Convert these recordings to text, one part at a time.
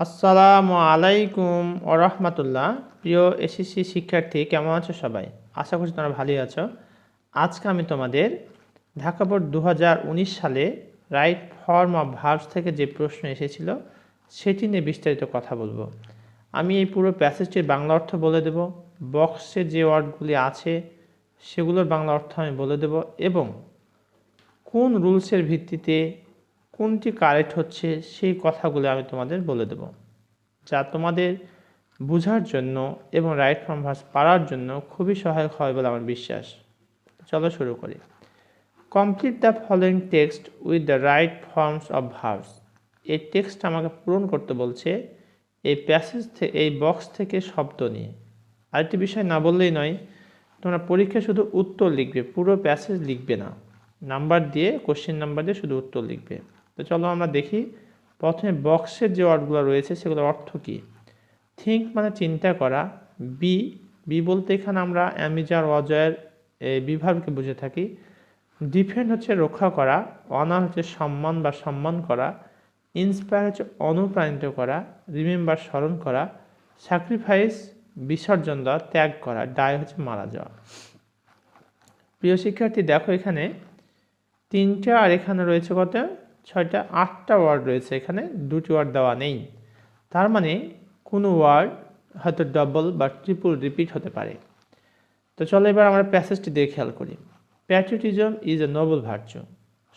আসসালামু আলাইকুম ওরহমতুল্লাহ। প্রিয় এসএসসি শিক্ষার্থী, কেমন আছো সবাই? আশা করছি তোমরা ভালোই আছো। আজকে আমি তোমাদের ঢাকা বোর্ড 2019 সালে রাইট ফর্ম অফ ভার্বস থেকে যে প্রশ্ন এসেছিল সেটি নিয়ে বিস্তারিত কথা বলবো। আমি এই পুরো প্যাসেজটির বাংলা অর্থ বলে দেব, বক্সে যে ওয়ার্ডগুলি আছে সেগুলোর বাংলা অর্থ আমি বলে দেব এবং কোন রুলসের ভিত্তিতে কোনটি কারেক্ট হচ্ছে সেই কথাগুলো আমি তোমাদের বলে দেব, যা তোমাদের বোঝার জন্য এবং রাইট ফর্ম ভার্বস পারার জন্য খুবই সহায়ক হয় বলে আমার বিশ্বাস। চলো শুরু করি। Complete the following text with the right forms of verbs. এই টেক্সট আমাকে পূরণ করতে বলছে এই প্যাসেজ থেকে, এই বক্স থেকে শব্দ নিয়ে। আরেকটি বিষয় না বললেই নয়, তোমরা পরীক্ষায় শুধু উত্তর লিখবে, পুরো প্যাসেজ লিখবে না। নাম্বার দিয়ে, কোশ্চেন নাম্বার দিয়ে শুধু উত্তর লিখবে। তো চলো আমরা দেখি প্রথমে বক্সের যে ওয়ার্ডগুলো রয়েছে সেগুলোর অর্থ কী। থিঙ্ক মানে চিন্তা করা। বি বলতে এখানে আমরা অ্যামিজার অজয়ের বিভাগকে বুঝে থাকি। ডিফেন্ড হচ্ছে রক্ষা করা। অনার হচ্ছে সম্মান বা সম্মান করা। ইন্সপায়ার হচ্ছে অনুপ্রাণিত করা। রিমেম্বার স্মরণ করা। স্যাক্রিফাইস বিসর্জন দেওয়া, ত্যাগ করা। ডাই হচ্ছে মারা যাওয়া। প্রিয় শিক্ষার্থী, দেখো এখানে তিনটা আর এখানে রয়েছে কত, 6টা, 8টা ওয়ার্ড রয়েছে। এখানে 2টি ওয়ার্ড দেওয়া নেই। তার মানে কোনো ওয়ার্ড হয়তো ডবল বা ট্রিপল রিপিট হতে পারে। তো চলো এবার আমরা প্যাসেজটি দিয়ে খেয়াল করি। Patriotism is a noble virtue.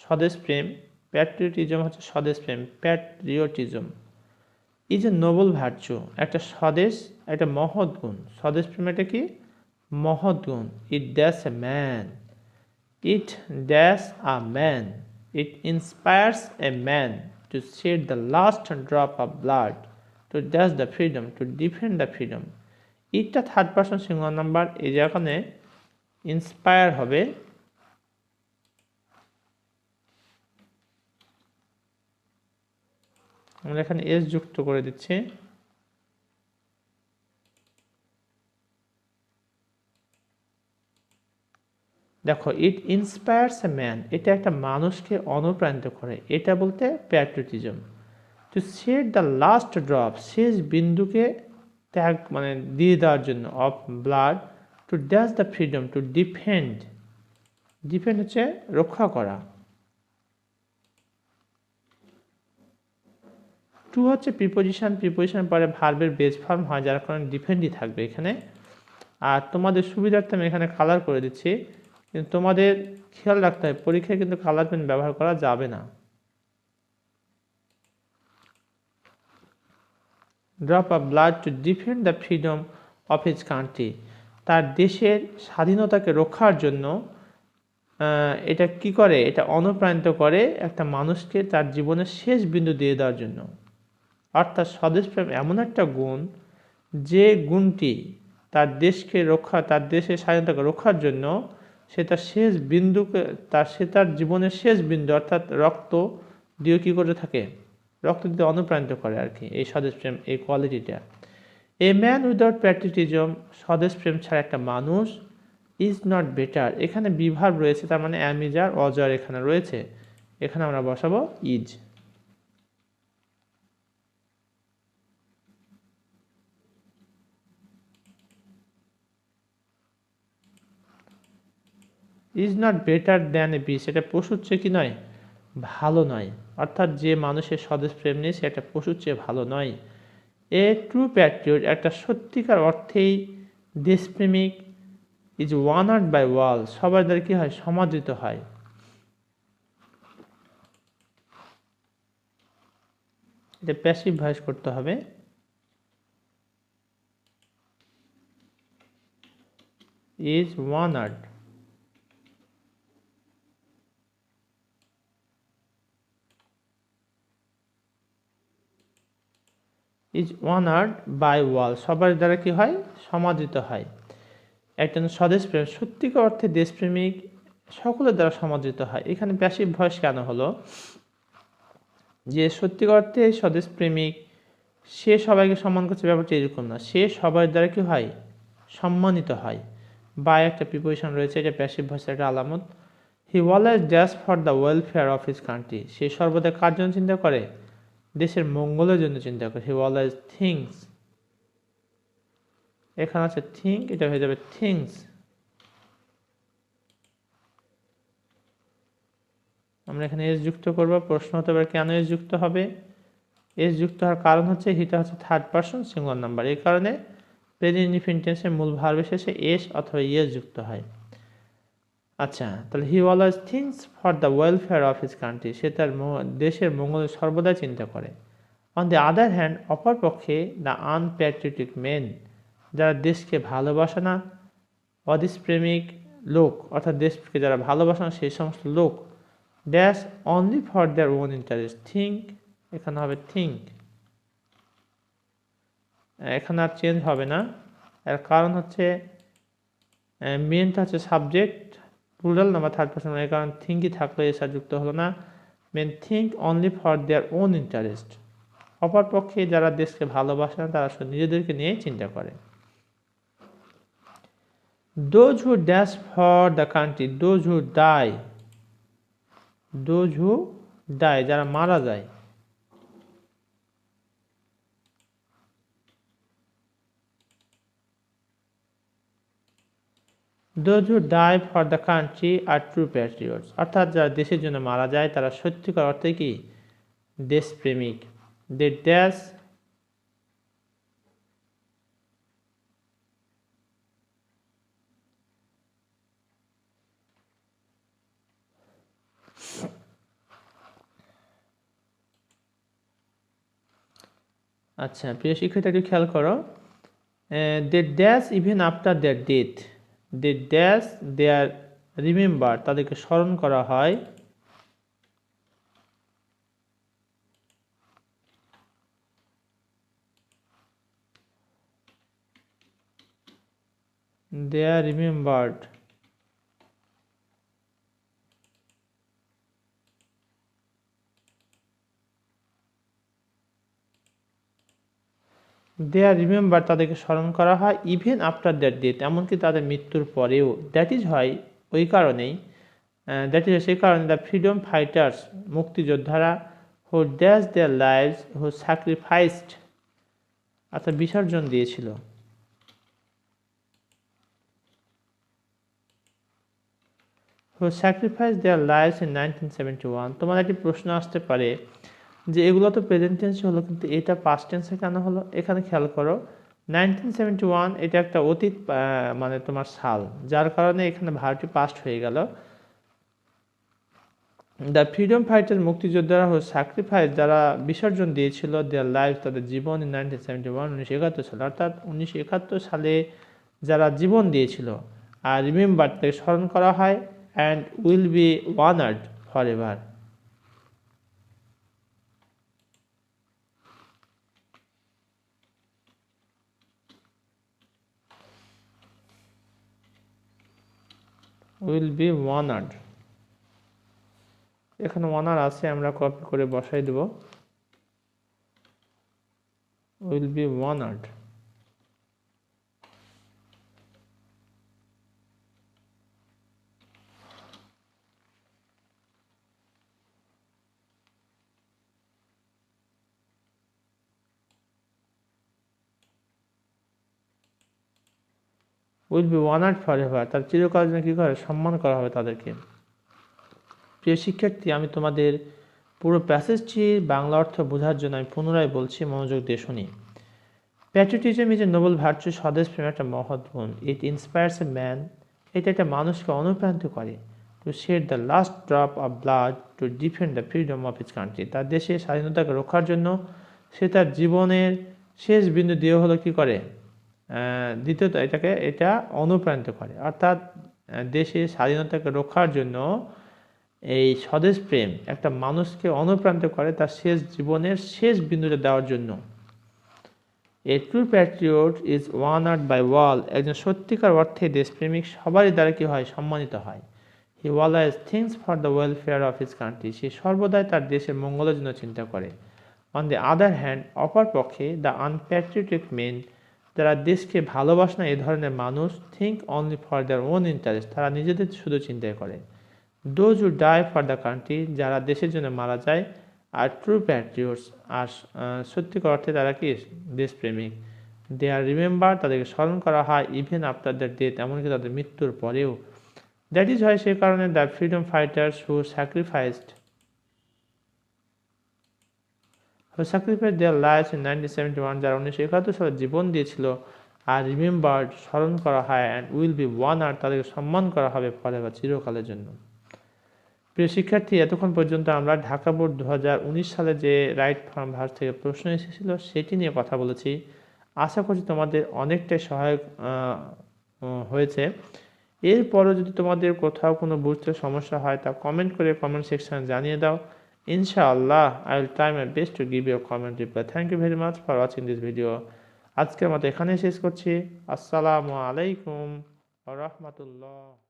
স্বদেশ প্রেম, প্যাট্রিয়টিজম হচ্ছে স্বদেশ প্রেম। Patriotism is a noble virtue, একটা স্বদেশ, একটা মহৎ গুণ। স্বদেশ প্রেম এটা কি? মহৎ গুণ। It dash a man, it dash a man, it inspires a man to shed the last drop of blood, to dash the freedom, to defend the freedom. ইটটা থার্ড পারসন সিঙ্গুলার নাম্বার, এই যেখানে inspire হবে আমরা এখানে S যুক্ত করে দিচ্ছি। দেখো, ইট ইন্সপায়ার্স এ ম্যান, এটা একটা মানুষকে অনুপ্রাণিত করে। এটা বলতে patriotism. To shed the last drop, শেষ বিন্দুকে ত্যাগ মানে দিয়ে দেওয়ার জন্য, of blood. To dash the freedom, to defend, defend হচ্ছে রক্ষা করা। টু হচ্ছে প্রিপোজিশন, প্রিপোজিশন পরে ভার্বের বেস ফর্ম হয়, যার কারণে ডিফেন্ডই থাকবে এখানে। আর তোমাদের সুবিধার্থে আমি এখানে কালার করে দিচ্ছি, কিন্তু তোমাদের খেয়াল রাখতে হবে পরীক্ষায় কিন্তু কালার পেন ব্যবহার করা যাবে না। Drop of blood to defend the freedom of his country, তার দেশের স্বাধীনতাকে রক্ষার জন্য এটা কি করে? এটা অনুপ্রাণিত করে একটা মানুষকে তার জীবনের শেষ বিন্দু দিয়ে দেওয়ার জন্য। অর্থাৎ স্বদেশপ্রেম এমন একটা গুণ, যে গুণটি তার দেশকে রক্ষা, তার দেশের স্বাধীনতাকে রক্ষার জন্য সে তার শেষ বিন্দুকে, সে তার জীবনের শেষ বিন্দু অর্থাৎ রক্ত দিয়ে কী করে থাকে? রক্ত দিতে অনুপ্রাণিত করে আর কি, এই স্বদেশপ্রেম, এই কোয়ালিটিটা। এ ম্যান উইদাউট প্যাট্রিয়টিজম, স্বদেশপ্রেম ছাড়া একটা মানুষ, ইজ নট বেটার, এখানে বিভাগ রয়েছে, তার মানে অ্যামিজার অজয় এখানে রয়েছে, এখানে আমরা বসাবো is. Is not better than a beast, এটা পশুর চেয়ে কি নয়? ভালো নয়। অর্থাৎ যে মানুষের স্বদেশপ্রেম নেই সে একটা পশুর চেয়ে ভালো নয়। এ ট্রু প্যাট্রিয়ট, একটা সত্যিকার অর্থেই দেশপ্রেমিক, ইজ ওয়ানার্ড বাই ওয়াল, সবার দ্বারা কি হয়? সমাদৃত হয়। এটা প্যাসিভ ভয়েস করতে হবে। ইজ ওয়ানার্ড, ইজ ওয়ানার্ড বাই ওয়াল, সবার দ্বারা কি হয়? সমাদৃত হয়। একজন স্বদেশপ্রেম, সত্যিকার অর্থে দেশপ্রেমিক, সকলের দ্বারা সমাদৃত হয়। এখানে প্যাসিভ ভয়েস কেন হলো? যে সত্যিকার অর্থে স্বদেশপ্রেমিক, সে সবাইকে সম্মান করছে, ব্যাপারটা এরকম না। সে সবার দ্বারা কি হয়? সম্মানিত হয়। বা একটা প্রিপোজিশন রয়েছে, এটা প্যাসিভ ভয়েসের একটা আলামত। He always dash for the welfare of his country, সে সর্বদা কার জন্য চিন্তা করে? দেশের মঙ্গলের জন্য চিন্তা করে। হি অলওয়েজ থিংস, এখানে আছে থিঙ্ক, এটা হয়ে যাবে থিংস। আমরা এখানে এস যুক্ত করব। প্রশ্ন হতে পারে কেন এস যুক্ত হবে? এস যুক্ত হওয়ার কারণ হচ্ছে হিটা হচ্ছে থার্ড পারসন সিঙ্গুলার নাম্বার, এই কারণে প্রেজেন্ট ইনডিফিনিট টেন্সের মূল ভার্বের শেষে এস অথবা ইয়েস যুক্ত হয়। আচ্ছা, তাহলে he always things for the welfare of his country, সে তার দেশের মঙ্গলের সর্বদাই চিন্তা করে। অন দ্য আদার হ্যান্ড, অপরপক্ষে দ্য আনপ্যাট্রিয়টিক মেন, যারা দেশকে ভালোবাসে না, অদেশপ্রেমিক লোক, অর্থাৎ দেশকে যারা ভালোবাসে না সেই সমস্ত লোক, dash only for their own interest, think, এখানে হবে থিঙ্ক, এখানে আর চেঞ্জ হবে না। এর কারণ হচ্ছে মেনটা হচ্ছে subject plural number third person, এই কারণ থিঙ্কই থাকলে এসা যুক্ত হলো না। Men think only for their own interest, অপরপক্ষে যারা দেশকে ভালোবাসে না তারা শুধু নিজেদেরকে নিয়ে চিন্তা করে। Those who dash for the country, those who die, those who die, যারা মারা যায়। Those who die for the country are true patriots, অর্থাৎ যারা দেশের জন্য মারা যায় তারা সত্যিকার অর্থে কি দেশপ্রেমিক। দে ড্যাশ আচ্ছা প্রিয় শিক্ষার্থী একটু খেয়াল করো, they dash even after their death, they dash their remember, তাদেরকে স্মরণ করা হয়, they are remembered, they are remembered, তাদেরকে স্মরণ করা হয়, ইভেন আফটার দ্যাট ডেথ, এমনকি তাদের মৃত্যুর পরেও। দ্যাট ইজ হয় ওই কারণেই, দ্যাট ইজ সেই কারণে দ্য ফ্রিডম ফাইটার্স, মুক্তিযোদ্ধারা, who dash their lives, who sacrificed, অর্থাৎ বিসর্জন দিয়েছিল, হু স্যাক্রিফাইস দেয়ার লাইভস ইন 1971। তোমার একটি প্রশ্ন আসতে পারে যে এগুলো তো প্রেজেন্ট টেন্সে হলো, কিন্তু এটা পাস্ট টেন্সে কেন হলো? এখানে খেয়াল করো 1971 এটা একটা অতীত মানে তোমার সাল, যার কারণে এখানে ভার্বটি পাস্ট হয়ে গেল। দ্য ফ্রিডম ফাইটার, মুক্তিযোদ্ধারা, হো স্যাক্রিফাইস, যারা বিসর্জন দিয়েছিল, দেয়ার লাইফ, তাদের জীবন, ইন 1971 1971 সালে, অর্থাৎ 1971 সালে যারা জীবন দিয়েছিল। আর রিমেম্বার থেকে স্মরণ করা হয়, and will be honoured for ever. Will be honoured, এখানে ওয়ানার আছে, আমরা কপি করে বসাই দেব, will be honoured. Will be honoured for ever, তার চিরকাল জন্য কী করে সম্মান করা হবে তাদেরকে। প্রিয় শিক্ষার্থী, আমি তোমাদের পুরো প্যাসেজটির বাংলা অর্থ বোঝার জন্য আমি পুনরায় বলছি, মনোযোগ দিয়ে শুনি। Patriotism is a noble virtue, স্বদেশপ্রেম একটা মহৎ গুণ। ইট ইন্সপায়ার্স এ ম্যান, এটা একটা মানুষকে অনুপ্রাণিত করে, to shed the last drop of blood to defend the freedom of his country, তার দেশের স্বাধীনতাকে রক্ষার জন্য সে তার জীবনের শেষ বিন্দু দিয়ে হলো কী করে, দ্বিতীয়ত এটা অনুপ্রাণিত করে, অর্থাৎ দেশের স্বাধীনতাকে রক্ষার জন্য এই স্বদেশপ্রেম একটা মানুষকে অনুপ্রাণিত করে তার শেষ জীবনের শেষ বিন্দুটা দেওয়ার জন্য। A true patriot is honoured by all, একজন সত্যিকার অর্থে দেশপ্রেমিক সবারই দ্বারা কি হয়, সম্মানিত হয়। He always things for the welfare of his country, সে সর্বদাই তার দেশের মঙ্গলের জন্য চিন্তা করে। অন দ্য আদার হ্যান্ড, অপরপক্ষে দ্য আনপ্যাট্রিয়টিক মেন, যারা দেশকে ভালোবাসে না এ ধরনের মানুষ, think only for their own interest, তারা নিজেদের শুধু চিন্তাই করে। Those who die for the country, যারা দেশের জন্য মারা যায়, আর ট্রু প্যাট্রিয়টস, আর সত্যিকার অর্থে তারা কি দেশপ্রেমিক। দে আর রিমেম্বার, তাদেরকে স্মরণ করা হয় ইভেন আফটার দ্য ডেথ, এমনকি তাদের মৃত্যুর পরেও। দ্যাট ইজ হয় সেই কারণে the freedom fighters who sacrificed their lives in 1971, যারা 1971 সালে জীবন দিয়েছিল, আর রিমেম্বার্ড, স্মরণ করা হয়, অ্যান্ড উইল বি ওয়ান, আর তাদেরকে সম্মান করা হবে ফরে বা চিরকালের জন্য। প্রিয় শিক্ষার্থী, এতক্ষণ পর্যন্ত আমরা ঢাকা বোর্ড 2019 সালে যে রাইট ফ্রম ভার্স থেকে প্রশ্ন এসেছিল সেটি নিয়ে কথা বলেছি। আশা করছি তোমাদের অনেকটাই সহায়ক হয়েছে। এরপরও যদি তোমাদের কোথাও কোনো বুঝতে সমস্যা হয় তা কমেন্ট করে কমেন্ট সেকশনে জানিয়ে দাও। ইনশাআল্লাহ I will try my best to give you comment reply. Thank you very much for watching this video. আজকের মতো এখানেই শেষ করছি। আসসালামু আলাইকুম ওয়া রাহমাতুল্লাহ।